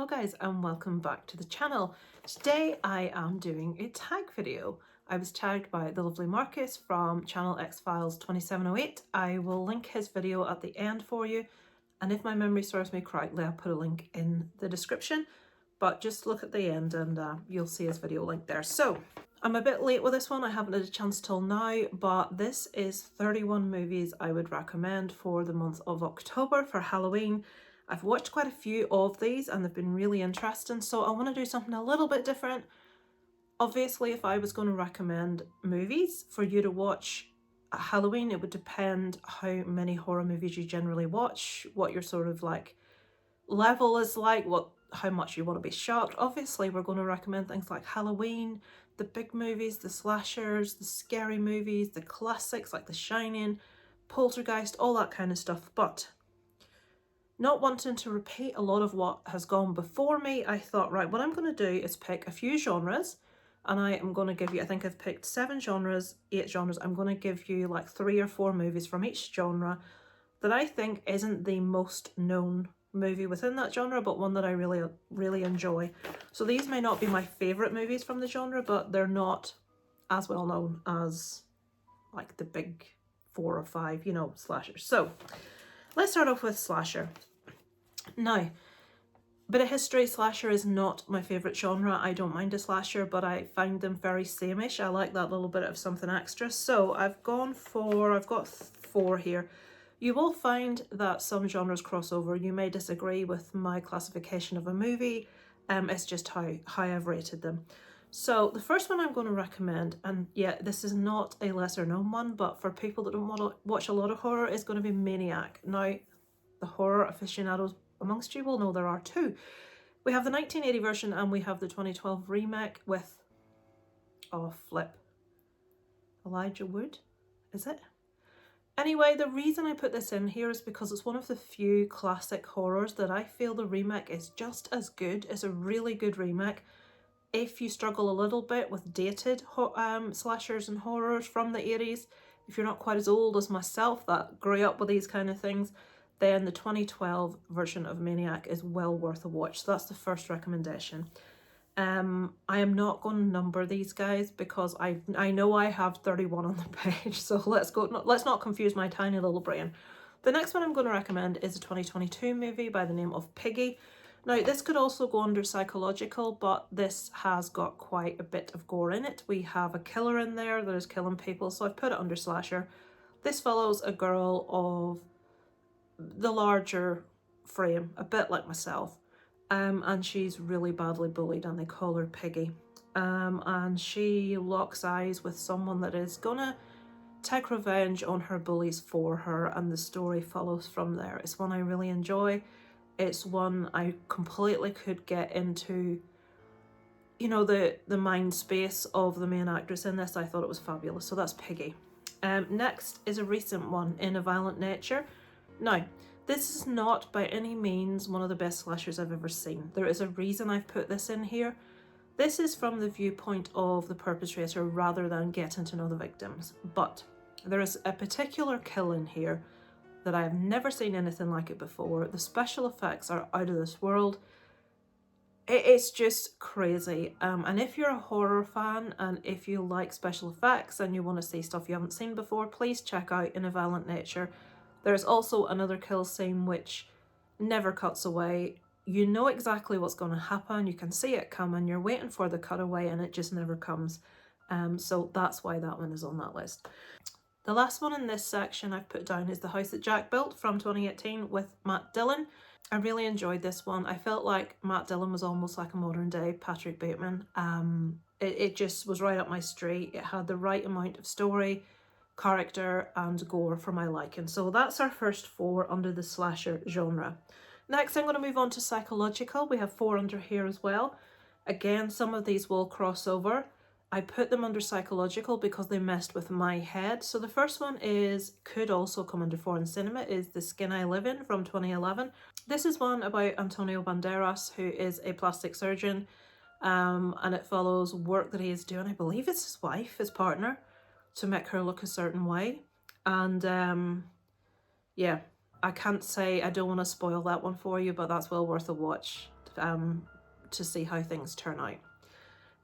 Hello guys and welcome back to the channel. Today I am doing a tag video. I was tagged by the lovely Marcus from channel XFiles2708. I will link his video at the end for you, and if my memory serves me correctly I'll put a link in the description, but just look at the end and you'll see his video link there. So I'm a bit late with this one, I haven't had a chance till now, but this is 31 movies I would recommend for the month of October for Halloween. I've watched quite a few of these and they've been really interesting, so I want to do something a little bit different. Obviously, if I was going to recommend movies for you to watch at Halloween, it would depend how many horror movies you generally watch, what your sort of like level is like, how much you want to be shocked. Obviously, we're going to recommend things like Halloween, the big movies, the slashers, the scary movies, the classics like The Shining, Poltergeist, all that kind of stuff, but not wanting to repeat a lot of what has gone before me, I thought, right, what I'm going to do is pick a few genres, and I am going to give you, I think I've picked 8 genres. I'm going to give you like 3 or 4 movies from each genre that I think isn't the most known movie within that genre, but one that I really enjoy. So these may not be my favourite movies from the genre, but they're not as well known as like the big 4 or 5, you know, slashers. So let's start off with slasher. Now, bit of history, slasher is not my favourite genre. I don't mind a slasher, but I find them very sameish. I like that little bit of something extra. So I've got 4 here. You will find that some genres cross over. You may disagree with my classification of a movie. It's just how I've rated them. So the first one I'm going to recommend, and yeah, this is not a lesser known one, but for people that don't want to watch a lot of horror, is going to be Maniac. Now, the horror aficionados amongst you will know there are 2. We have the 1980 version and we have the 2012 remake with, oh flip, Elijah Wood, is it? Anyway, the reason I put this in here is because it's one of the few classic horrors that I feel the remake is just as good. It's a really good remake. If you struggle a little bit with dated slashers and horrors from the 80s, if you're not quite as old as myself that grew up with these kind of things, then the 2012 version of Maniac is well worth a watch. So that's the first recommendation. I am not going to number these guys because I know I have 31 on the page, so let's not confuse my tiny little brain. The next one I'm going to recommend is a 2022 movie by the name of Piggy. Now, this could also go under psychological, but this has got quite a bit of gore in it. We have a killer in there that is killing people, so I've put it under slasher. This follows a girl of the larger frame, a bit like myself, and she's really badly bullied and they call her Piggy, and she locks eyes with someone that is gonna take revenge on her bullies for her, and the story follows from there. It's one I really enjoy. It's one I completely could get into, you know, the mind space of the main actress in this. I thought it was fabulous, so that's Piggy. Next is a recent one, In a Violent Nature. Now, this is not by any means one of the best slashers I've ever seen. There is a reason I've put this in here. This is from the viewpoint of the perpetrator rather than getting to know the victims. But there is a particular kill in here that I have never seen anything like it before. The special effects are out of this world. It's just crazy. And if you're a horror fan and if you like special effects and you want to see stuff you haven't seen before, please check out In a Violent Nature. There's also another kill scene which never cuts away. You know exactly what's going to happen. You can see it coming. You're waiting for the cutaway and it just never comes. So that's why that one is on that list. The last one in this section I've put down is The House That Jack Built from 2018 with Matt Dillon. I really enjoyed this one. I felt like Matt Dillon was almost like a modern day Patrick Bateman. It just was right up my street. It had the right amount of story, character and gore for my liking. So that's our first 4 under the slasher genre. Next I'm going to move on to psychological. We have 4 under here as well. Again, some of these will cross over. I put them under psychological because they messed with my head. So the first one could also come under foreign cinema, is The Skin I Live In from 2011. This is one about Antonio Banderas, who is a plastic surgeon, and it follows work that he is doing. I believe it's his wife, his partner, to make her look a certain way. And yeah, I can't say, I don't want to spoil that one for you, but that's well worth a watch to see how things turn out.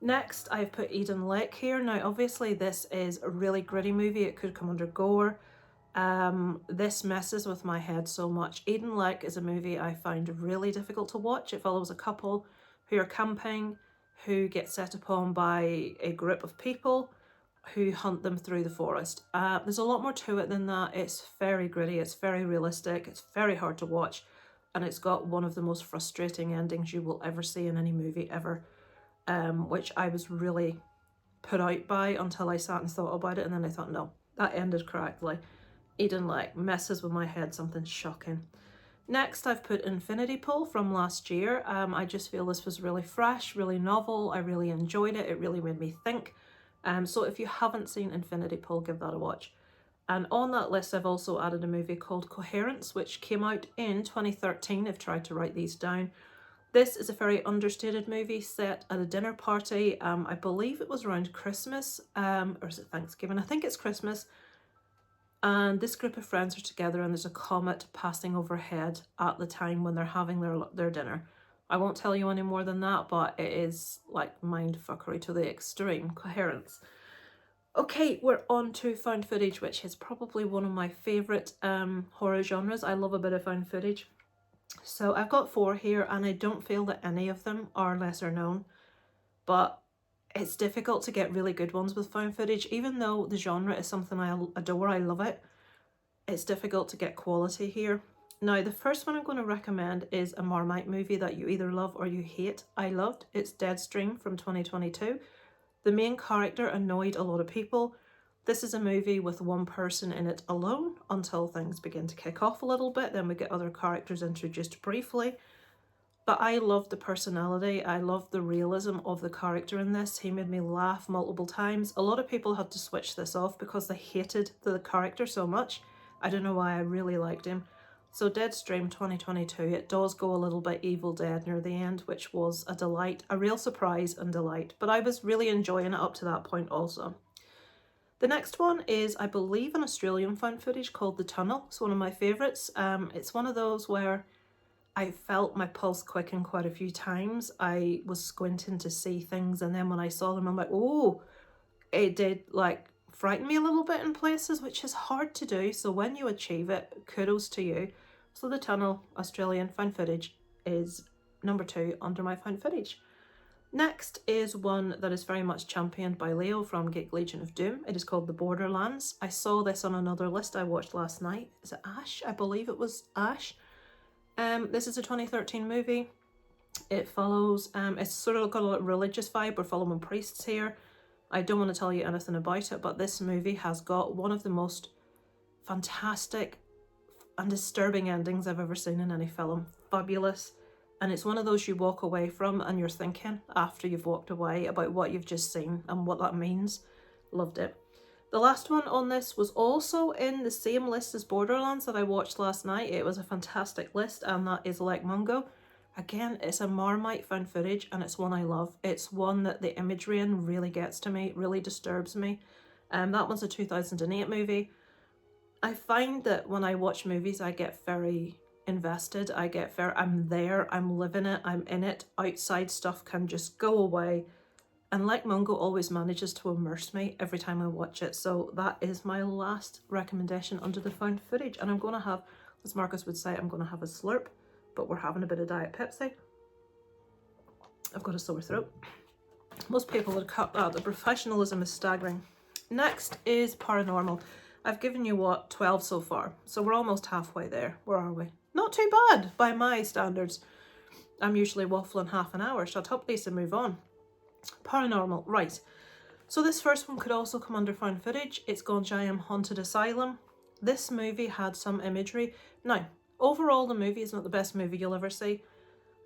Next, I've put Eden Lake here. Now, obviously, this is a really gritty movie. It could come under gore. This messes with my head so much. Eden Lake is a movie I find really difficult to watch. It follows a couple who are camping, who get set upon by a group of people who hunt them through the forest. There's a lot more to it than that. It's very gritty, it's very realistic, it's very hard to watch, and it's got one of the most frustrating endings you will ever see in any movie ever, which I was really put out by until I sat and thought about it, and then I thought, no, that ended correctly. Eden Lake messes with my head, something shocking. Next, I've put Infinity Pool from last year. I just feel this was really fresh, really novel. I really enjoyed it. It really made me think. So if you haven't seen Infinity Pool, give that a watch. And on that list, I've also added a movie called Coherence, which came out in 2013. I've tried to write these down. This is a very understated movie set at a dinner party. I believe it was around Christmas, or is it Thanksgiving? I think it's Christmas. And this group of friends are together and there's a comet passing overhead at the time when they're having their dinner. I won't tell you any more than that, but it is like mindfuckery to the extreme. Coherence. Okay, we're on to found footage, which is probably one of my favourite horror genres. I love a bit of found footage. So I've got 4 here and I don't feel that any of them are lesser known, but it's difficult to get really good ones with found footage. Even though the genre is something I adore, I love it, it's difficult to get quality here. Now, the first one I'm going to recommend is a Marmite movie that you either love or you hate. I loved. It's Deadstream from 2022. The main character annoyed a lot of people. This is a movie with one person in it alone until things begin to kick off a little bit. Then we get other characters introduced briefly. But I loved the personality. I loved the realism of the character in this. He made me laugh multiple times. A lot of people had to switch this off because they hated the character so much. I don't know why, I really liked him. So Deadstream 2022, it does go a little bit Evil Dead near the end, which was a delight, a real surprise and delight. But I was really enjoying it up to that point also. The next one is, I believe, an Australian found footage called The Tunnel. It's one of my favourites. It's one of those where I felt my pulse quicken quite a few times. I was squinting to see things, and then when I saw them, I'm like, oh, it did like frighten me a little bit in places, which is hard to do. So when you achieve it, kudos to you. So The Tunnel, Australian found footage, is number 2 under my found footage. Next is one that is very much championed by Leo from Geek Legion of Doom. It is called The Borderlands. I saw this on another list I watched last night. Is it Ash? I believe it was Ash. This is a 2013 movie. It follows, it's sort of got a religious vibe. We're following priests here. I don't want to tell you anything about it, but this movie has got one of the most fantastic and disturbing endings I've ever seen in any film. Fabulous. And it's one of those you walk away from and you're thinking after you've walked away about what you've just seen and what that means. Loved it. The last one on this was also in the same list as Borderlands that I watched last night. It was a fantastic list, and that is Like Mungo. Again, it's a Marmite found footage, and it's one I love. It's one that the imagery in really gets to me, really disturbs me. That one's a 2008 movie. I find that when I watch movies, I get very invested. I'm there, I'm living it, I'm in it. Outside stuff can just go away. And Like Mungo always manages to immerse me every time I watch it. So that is my last recommendation under the found footage. And I'm going to have, as Marcus would say, I'm going to have a slurp, but we're having a bit of Diet Pepsi. I've got a sore throat. Most people would cut that. The professionalism is staggering. Next is Paranormal. I've given you, what, 12 so far. So we're almost halfway there. Where are we? Not too bad by my standards. I'm usually waffling half an hour. Shut up, Lisa, move on. Paranormal, right. So this first one could also come under found footage. It's Gonjiam Haunted Asylum. This movie had some imagery. Now, overall the movie is not the best movie you'll ever see,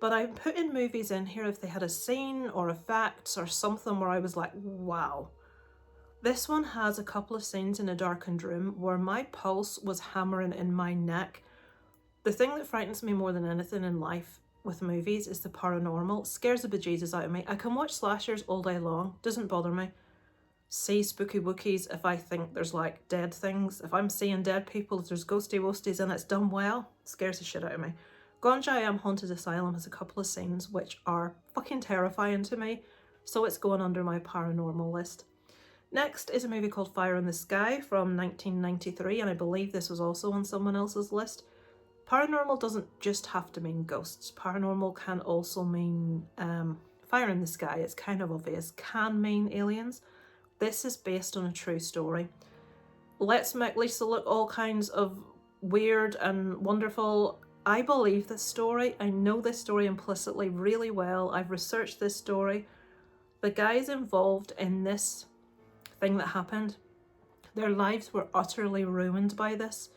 but I'm putting movies in here if they had a scene or effects or something where I was like, wow. This one has a couple of scenes in a darkened room where my pulse was hammering in my neck. The thing that frightens me more than anything in life with movies is the paranormal. Scares the bejesus out of me. I can watch slashers all day long, doesn't bother me. see spooky wookies if I think there's like dead things. If I'm seeing dead people, if there's ghosty wosties and it's done well, it scares the shit out of me. Gonja I Am Haunted Asylum has a couple of scenes which are fucking terrifying to me, so it's going under my paranormal list. Next is a movie called Fire in the Sky from 1993, and I believe this was also on someone else's list. Paranormal doesn't just have to mean ghosts. Paranormal can also mean fire in the sky. It's kind of obvious. Can mean aliens. This is based on a true story. Let's make Lisa look all kinds of weird and wonderful. I believe this story. I know this story implicitly really well. I've researched this story. The guys involved in this thing that happened, their lives were utterly ruined by this.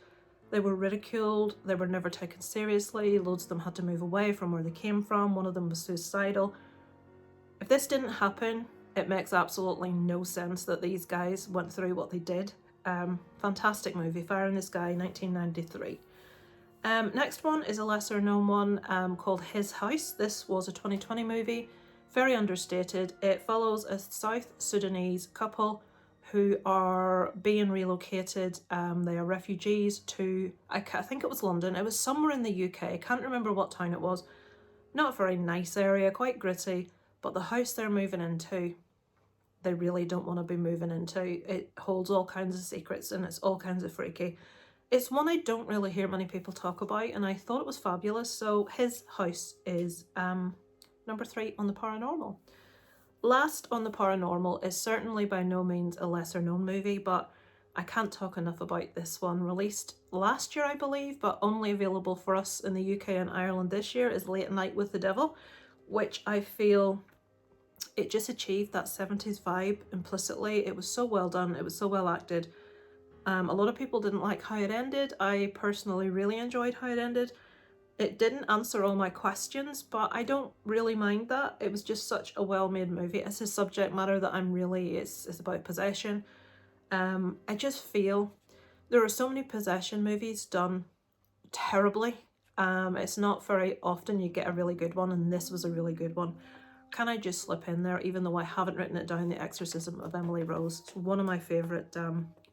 They were ridiculed. They were never taken seriously. Loads of them had to move away from where they came from. One of them was suicidal. If this didn't happen, it makes absolutely no sense that these guys went through what they did. Fantastic movie, Fire in the Sky, 1993. Next one is a lesser known one called His House. This was a 2020 movie, very understated. It follows a South Sudanese couple who are being relocated. They are refugees to, I think it was London. It was somewhere in the UK. I can't remember what town it was. Not a very nice area, quite gritty. But the house they're moving into, they really don't want to be moving into. It holds all kinds of secrets and it's all kinds of freaky. It's one I don't really hear many people talk about, and I thought it was fabulous. So His House is number 3 on the paranormal. Last on the paranormal is certainly by no means a lesser known movie, but I can't talk enough about this one. Released last year, I believe, but only available for us in the UK and Ireland this year, is Late Night with the Devil, which I feel it just achieved that 70s vibe implicitly. It was so well done. It was so well acted. A lot of people didn't like how it ended. I personally really enjoyed how it ended. It didn't answer all my questions, but I don't really mind that. It was just such a well-made movie. It's a subject matter that it's about possession. I just feel there are so many possession movies done terribly. It's not very often you get a really good one, and this was a really good one. Can I just slip in there, even though I haven't written it down, The Exorcism of Emily Rose. It's one of my favourite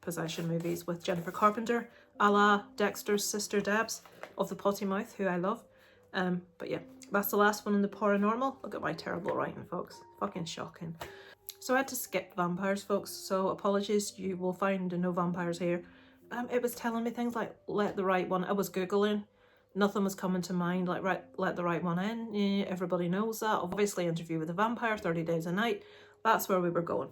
possession movies, with Jennifer Carpenter, a la Dexter's sister Debs of the Potty Mouth, who I love. But yeah, that's the last one in the paranormal. Look at my terrible writing, folks. Fucking shocking. So I had to skip vampires, folks, so apologies, you will find no vampires here. It was telling me things like, let the right one. I was Googling. Nothing was coming to mind, like, right, let the right one in. Yeah, everybody knows that. Obviously, Interview with a Vampire, 30 Days a Night. That's where we were going.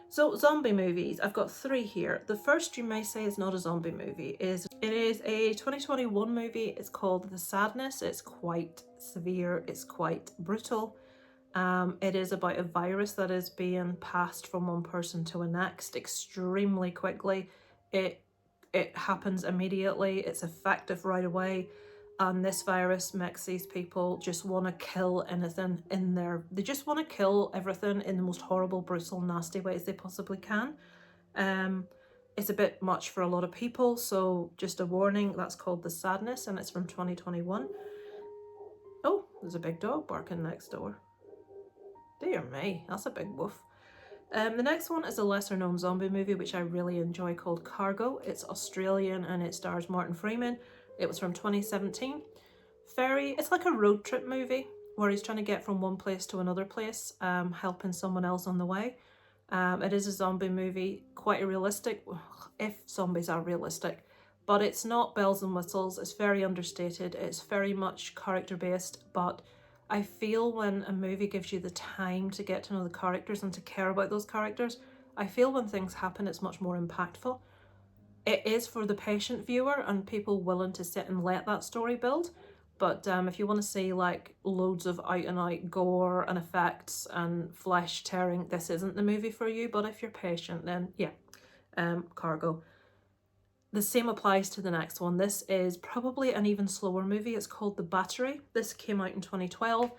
So, zombie movies. I've got 3 here. The first, you may say, is not a zombie movie. It is a 2021 movie. It's called The Sadness. It's quite severe. It's quite brutal. It is about a virus that is being passed from one person to the next extremely quickly. It happens immediately. It's effective right away. And this virus makes these people just want to kill anything in there. They just want to kill everything in the most horrible, brutal, nasty ways they possibly can. It's a bit much for a lot of people, so just a warning, that's called The Sadness, and it's from 2021. Oh, there's a big dog barking next door. Dear me, that's a big woof. The next one is a lesser known zombie movie which I really enjoy, called Cargo. It's Australian and it stars Martin Freeman. It was from 2017. It's like a road trip movie where he's trying to get from one place to another place, helping someone else on the way. It is a zombie movie, quite realistic, if zombies are realistic, but it's not bells and whistles. It's very understated. It's very much character based, but I feel when a movie gives you the time to get to know the characters and to care about those characters, I feel when things happen it's much more impactful. It is for the patient viewer and people willing to sit and let that story build. But if you want to see like loads of out and out gore and effects and flesh tearing, this isn't the movie for you. But if you're patient, then yeah, Cargo. The same applies to the next one. This is probably an even slower movie. It's called The Battery. This came out in 2012.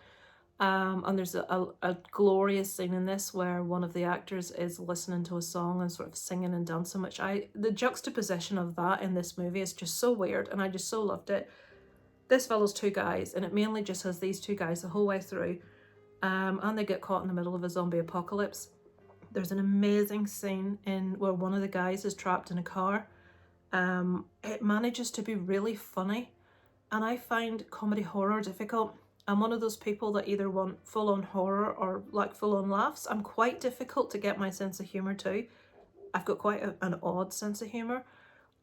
And there's a glorious scene in this where one of the actors is listening to a song and sort of singing and dancing, the juxtaposition of that in this movie is just so weird, and I just so loved it. This follows 2 guys, and it mainly just has these 2 guys the whole way through, and they get caught in the middle of a zombie apocalypse. There's an amazing scene in where one of the guys is trapped in a car. It manages to be really funny, and I find comedy horror difficult. I'm one of those people that either want full-on horror or like full-on laughs. I'm quite difficult to get my sense of humour too. I've got quite an odd sense of humour.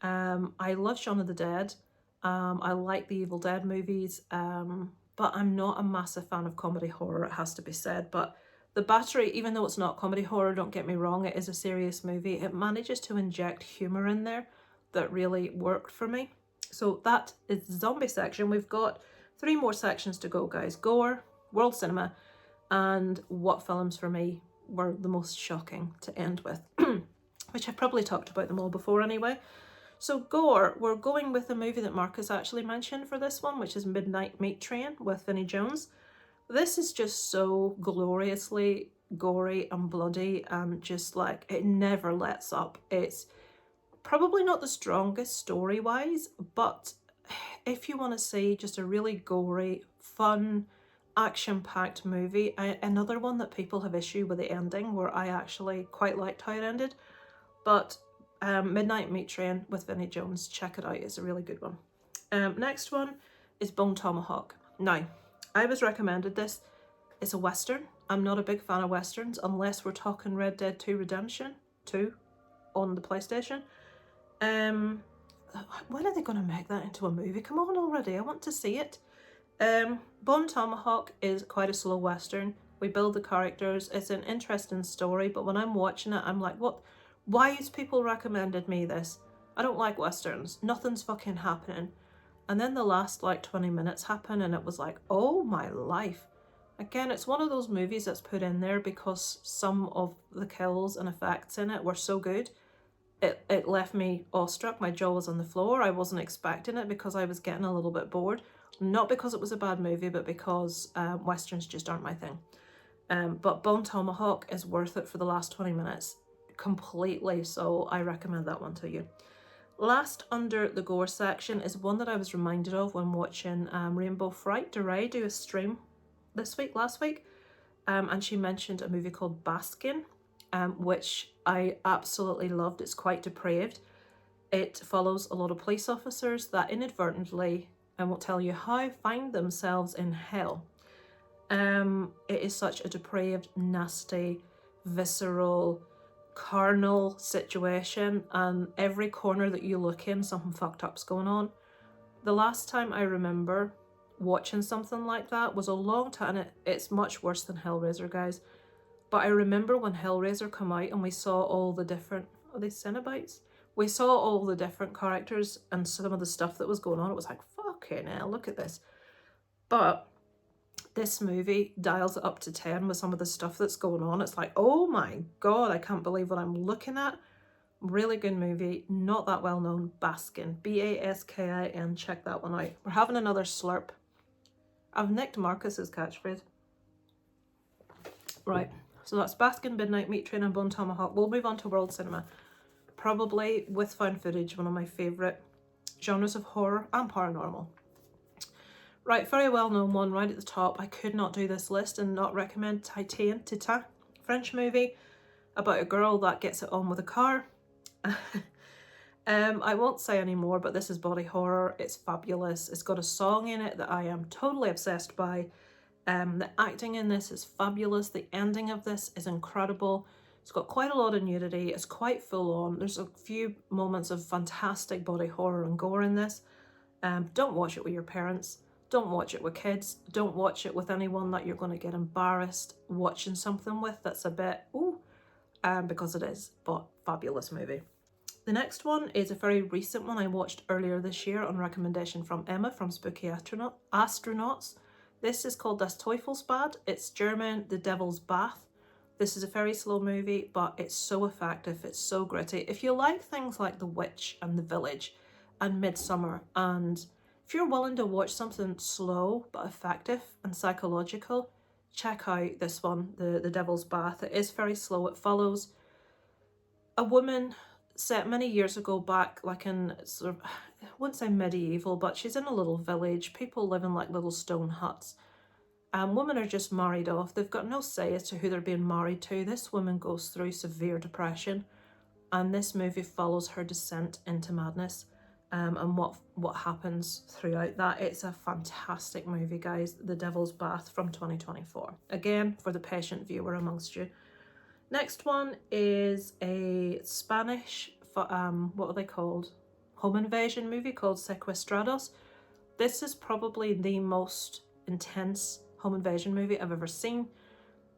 I love Shaun of the Dead. I like the Evil Dead movies, but I'm not a massive fan of comedy horror, it has to be said. But The Battery, even though it's not comedy horror, don't get me wrong, it is a serious movie. It manages to inject humour in there that really worked for me. So that is the zombie section. We've got 3 more sections to go, guys. Gore, world cinema, and what films for me were the most shocking to end with, which I've probably talked about them all before anyway. So gore, we're going with a movie that Marcus actually mentioned for this one, which is Midnight Meat Train with Vinnie Jones. This is just so gloriously gory and bloody, and just like, it never lets up. It's probably not the strongest story-wise, but if you want to see just a really gory, fun, action-packed movie, another one that people have issue with the ending, where I actually quite liked how it ended, but Midnight Meat Train with Vinnie Jones, check it out, it's a really good one. Next one is Bone Tomahawk. Now, I was recommended this. It's a Western. I'm not a big fan of Westerns unless we're talking Red Dead 2 Redemption 2 on the PlayStation. When are they going to make that into a movie? Come on already, I want to see it. Bone Tomahawk is quite a slow Western. We build the characters, it's an interesting story, but when I'm watching it, I'm like, what? Why has people recommended me this? I don't like Westerns. Nothing's fucking happening. And then the last like 20 minutes happen and it was like, oh my life. Again, it's one of those movies that's put in there because some of the kills and effects in it were so good. It left me awestruck. My jaw was on the floor. I wasn't expecting it because I was getting a little bit bored. Not because it was a bad movie, but because Westerns just aren't my thing. But Bone Tomahawk is worth it for the last 20 minutes. Completely, so I recommend that one to you. Last under the gore section is one that I was reminded of when watching Rainbow Fright DeRay do a stream last week, and she mentioned a movie called Baskin, which I absolutely loved. It's quite depraved. It follows a lot of police officers that inadvertently, I won't tell you how, find themselves in hell. It is such a depraved, nasty, visceral, carnal situation, and every corner that you look in, something fucked up's going on. The last time I remember watching something like that was a long time, and it's much worse than Hellraiser, guys. But I remember when Hellraiser came out and we saw all the different, are they Cenobites? We saw all the different characters and some of the stuff that was going on. It was like, fucking hell, look at this. But this movie dials it up to 10 with some of the stuff that's going on. It's like, oh my god, I can't believe what I'm looking at. Really good movie, not that well known. Baskin, Baskin, check that one out. We're having another slurp. I've nicked Marcus's catchphrase. Right, so that's Baskin, Midnight Meat Train and Bone Tomahawk. We'll move on to world cinema. Probably, with found footage, one of my favourite genres of horror and paranormal. Right, very well known one right at the top. I could not do this list and not recommend Titan, French movie about a girl that gets it on with a car. I won't say any more, but this is body horror. It's fabulous. It's got a song in it that I am totally obsessed by. The acting in this is fabulous. The ending of this is incredible. It's got quite a lot of nudity. It's quite full on. There's a few moments of fantastic body horror and gore in this. Don't watch it with your parents. Don't watch it with kids. Don't watch it with anyone that you're going to get embarrassed watching something with that's a bit, because it is, but fabulous movie. The next one is a very recent one I watched earlier this year on recommendation from Emma from Spooky Astronauts. This is called Das Teufelsbad. It's German, The Devil's Bath. This is a very slow movie, but it's so effective. It's so gritty. If you like things like The Witch and The Village and Midsummer, and if you're willing to watch something slow but effective and psychological, check out this one, The Devil's Bath. It is very slow. It follows a woman set many years ago back, like in sort of, I wouldn't say medieval, but she's in a little village. People live in like little stone huts. Women are just married off. They've got no say as to who they're being married to. This woman goes through severe depression, and this movie follows her descent into madness, and what happens throughout that. It's a fantastic movie, guys. The Devil's Bath from 2024. Again, for the patient viewer amongst you. Next one is a Spanish, what are they called? Home invasion movie called Sequestrados. This is probably the most intense home invasion movie I've ever seen.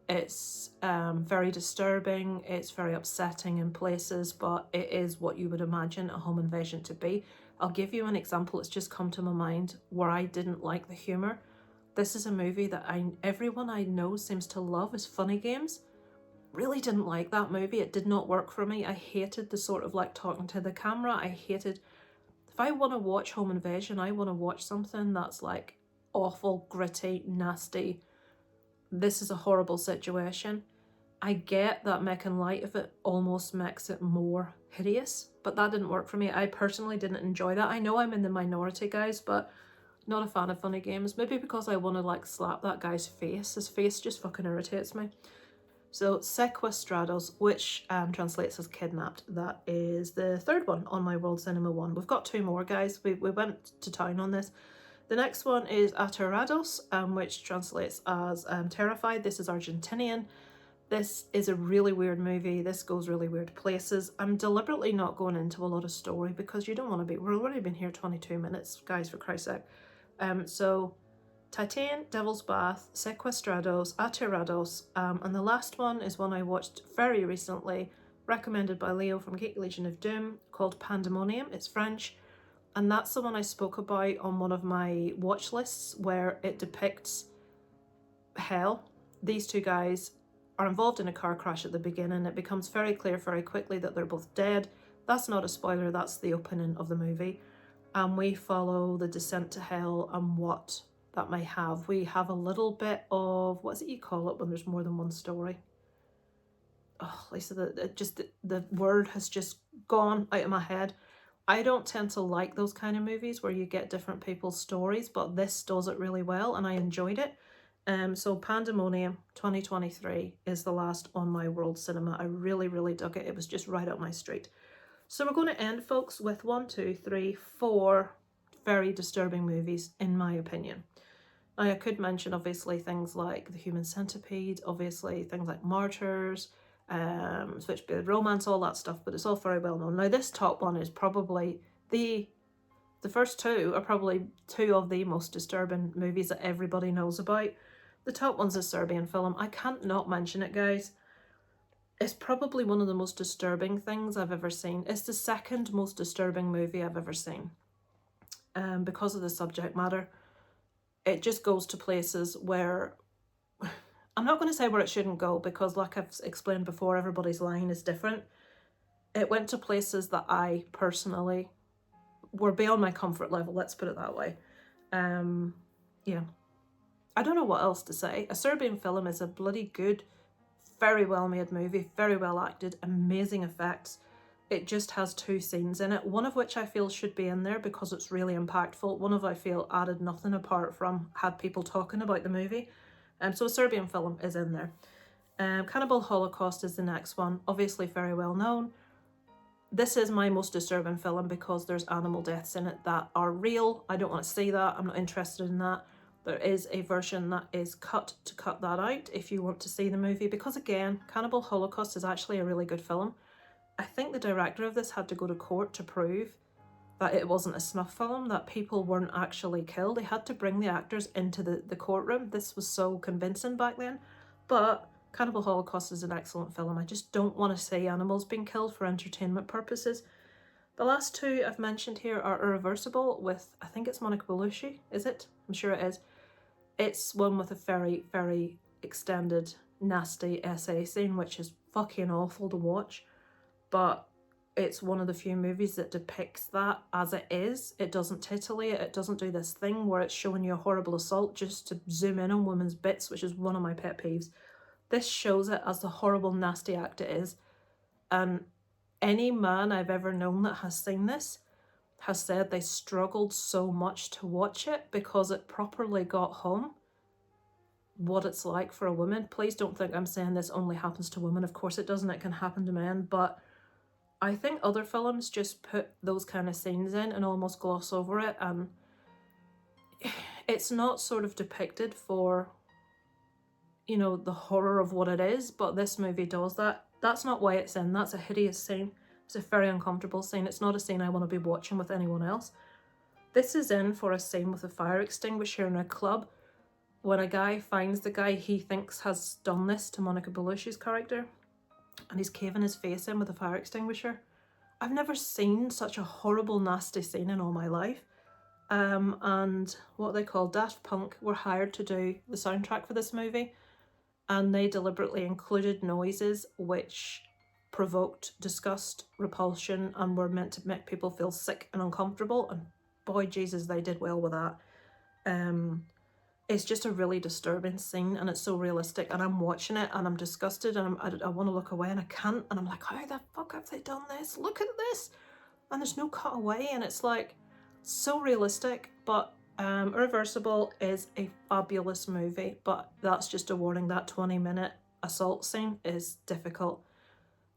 It's very disturbing, it's very upsetting in places, but it is what you would imagine a home invasion to be. I'll give you an example, it's just come to my mind where I didn't like the humour. This is a movie that everyone I know seems to love, is Funny Games. Really didn't like that movie, it did not work for me. I hated the sort of like talking to the camera. I hated, if I want to watch home invasion, I want to watch something that's like awful, gritty, nasty. This is a horrible situation. I get that making light of it almost makes it more hideous, but that didn't work for me. I personally didn't enjoy that. I know I'm in the minority, guys, but not a fan of Funny Games. Maybe because I want to like slap that guy's face. His face just fucking irritates me. So Sequestrados, which translates as kidnapped, that is the third one on my World Cinema 1. We've got two more, guys. We went to town on this. The next one is Aterrados, which translates as terrified. This is Argentinian. This is a really weird movie. This goes really weird places. I'm deliberately not going into a lot of story because you don't want to be, we've already been here 22 minutes, guys, for Christ's sake. So Titan, Devil's Bath, Sequestrados, Aterrados, and the last one is one I watched very recently, recommended by Leo from Geek Legion of Doom, called Pandemonium. It's French, and that's the one I spoke about on one of my watch lists, where it depicts hell. These two guys are involved in a car crash at the beginning. It becomes very clear very quickly that they're both dead. That's not a spoiler, that's the opening of the movie. And we follow the descent to hell and what that may have. We have a little bit of, what is it you call it when there's more than one story? Oh, Lisa, the word has just gone out of my head. I don't tend to like those kind of movies where you get different people's stories, but this does it really well and I enjoyed it. So Pandemonium 2023 is the last on my World Cinema. I really, really dug it. It was just right up my street. So we're going to end, folks, with 4 very disturbing movies, in my opinion. Now, I could mention, obviously, things like The Human Centipede, obviously, things like Martyrs, Switchblade Romance, all that stuff, but it's all very well known. Now, this top one is probably the first two are probably two of the most disturbing movies that everybody knows about. The top one's a Serbian film. I can't not mention it, guys. It's probably one of the most disturbing things I've ever seen. It's the second most disturbing movie I've ever seen. Because of the subject matter. It just goes to places where, I'm not going to say where it shouldn't go, because like I've explained before, everybody's line is different. It went to places that I personally were beyond my comfort level, let's put it that way. Yeah. I don't know what else to say. A Serbian film is a bloody good, very well made movie, very well acted, amazing effects. It just has 2 scenes in it, one of which I feel should be in there because it's really impactful. One of I feel added nothing apart from had people talking about the movie. So a Serbian film is in there. Cannibal Holocaust is the next one, obviously very well known. This is my most disturbing film because there's animal deaths in it that are real. I don't want to see that, I'm not interested in that. There is a version that is cut to cut that out if you want to see the movie, because again, Cannibal Holocaust is actually a really good film. I think the director of this had to go to court to prove that it wasn't a snuff film, that people weren't actually killed. They had to bring the actors into the courtroom. This was so convincing back then. But Cannibal Holocaust is an excellent film. I just don't want to see animals being killed for entertainment purposes. The last 2 I've mentioned here are Irreversible with, I think it's Monica Bellucci, is it? I'm sure it is. It's one with a very, very extended, nasty essay scene, which is fucking awful to watch. But it's one of the few movies that depicts that as it is. It doesn't titillate, it doesn't do this thing where it's showing you a horrible assault just to zoom in on women's bits, which is one of my pet peeves. This shows it as the horrible, nasty act it is. And any man I've ever known that has seen this has said they struggled so much to watch it because it properly got home. what it's like for a woman. Please don't think I'm saying this only happens to women. Of course it doesn't, it can happen to men, but I think other films just put those kind of scenes in and almost gloss over it, and it's not sort of depicted for, you know, the horror of what it is, but this movie does that. That's not why it's in. That's a hideous scene. It's a very uncomfortable scene. It's not a scene I want to be watching with anyone else. This is in for a scene with a fire extinguisher in a club when a guy finds the guy he thinks has done this to Monica Bellucci's character, and he's caving his face in with a fire extinguisher. I've never seen such a horrible, nasty scene in all my life. And what they call Daft Punk were hired to do the soundtrack for this movie, and they deliberately included noises which provoked disgust, repulsion, and were meant to make people feel sick and uncomfortable, and boy Jesus, they did well with that. It's just a really disturbing scene, and it's so realistic, and I'm watching it and I'm disgusted, and I want to look away and I can't, and I'm like, how the fuck have they done this? Look at this! And there's no cutaway, and it's like so realistic. But Irreversible is a fabulous movie, but that's just a warning, that 20-minute assault scene is difficult.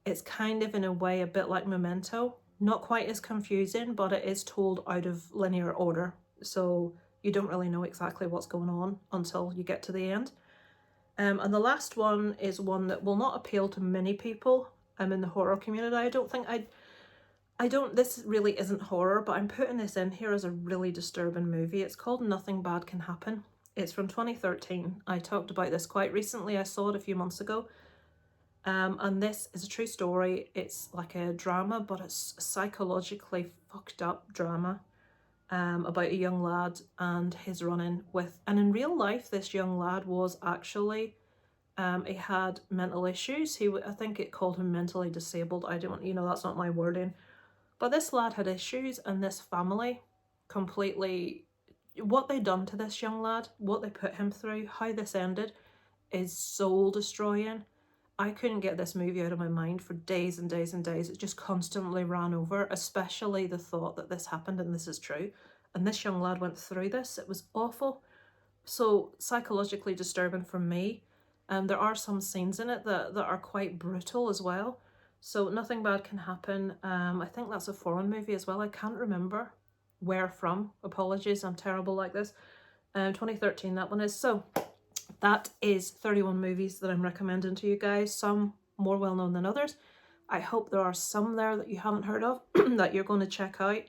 It's kind of, in a way, a bit like Memento. Not quite as confusing, but it is told out of linear order, so you don't really know exactly what's going on until you get to the end. And the last one is one that will not appeal to many people in the horror community. This really isn't horror, but I'm putting this in here as a really disturbing movie. It's called Nothing Bad Can Happen. It's from 2013. I talked about this quite recently. I saw it a few months ago. And this is a true story. It's like a drama, but it's a psychologically fucked up drama about a young lad and his run-in with, and in real life this young lad was actually, he had mental issues. I think it called him mentally disabled. I don't, that's not my wording. But this lad had issues, and this family completely, what they done to this young lad, what they put him through, how this ended is soul destroying. I couldn't get this movie out of my mind for days and days and days. It just constantly ran over, especially the thought that this happened and this is true. And this young lad went through this. It was awful. So psychologically disturbing for me. There are some scenes in it that are quite brutal as well. So Nothing Bad Can Happen. I think that's a foreign movie as well. I can't remember where from. Apologies, I'm terrible like this. 2013 that one is. So that is 31 movies that I'm recommending to you guys, some more well known than others. I hope there are some there that you haven't heard of that you're going to check out.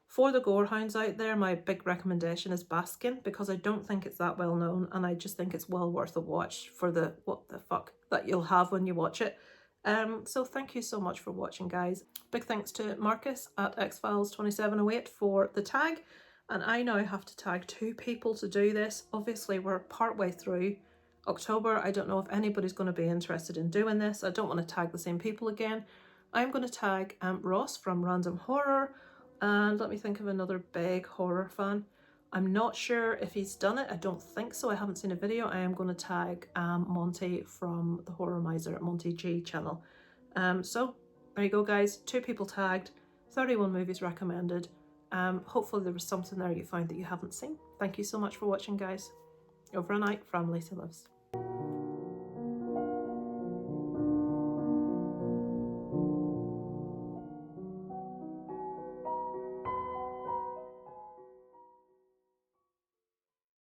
For the gorehounds out there, my big recommendation is Baskin, because I don't think it's that well known, and I just think it's well worth a watch for the what the fuck that you'll have when you watch it. So thank you so much for watching, guys. Big thanks to Marcus at XFiles2708 for the tag. And I now have to tag 2 people to do this. Obviously, we're partway through October. I don't know if anybody's going to be interested in doing this. I don't want to tag the same people again. I'm going to tag Ross from Random Horror. And let me think of another big horror fan. I'm not sure if he's done it. I don't think so. I haven't seen a video. I am going to tag Monty from the Horror Miser at Monty G channel. So there you go, guys. 2 people tagged, 31 movies recommended. Hopefully there was something there you found that you haven't seen. Thank you so much for watching, guys. Over and out from Lisa Lives.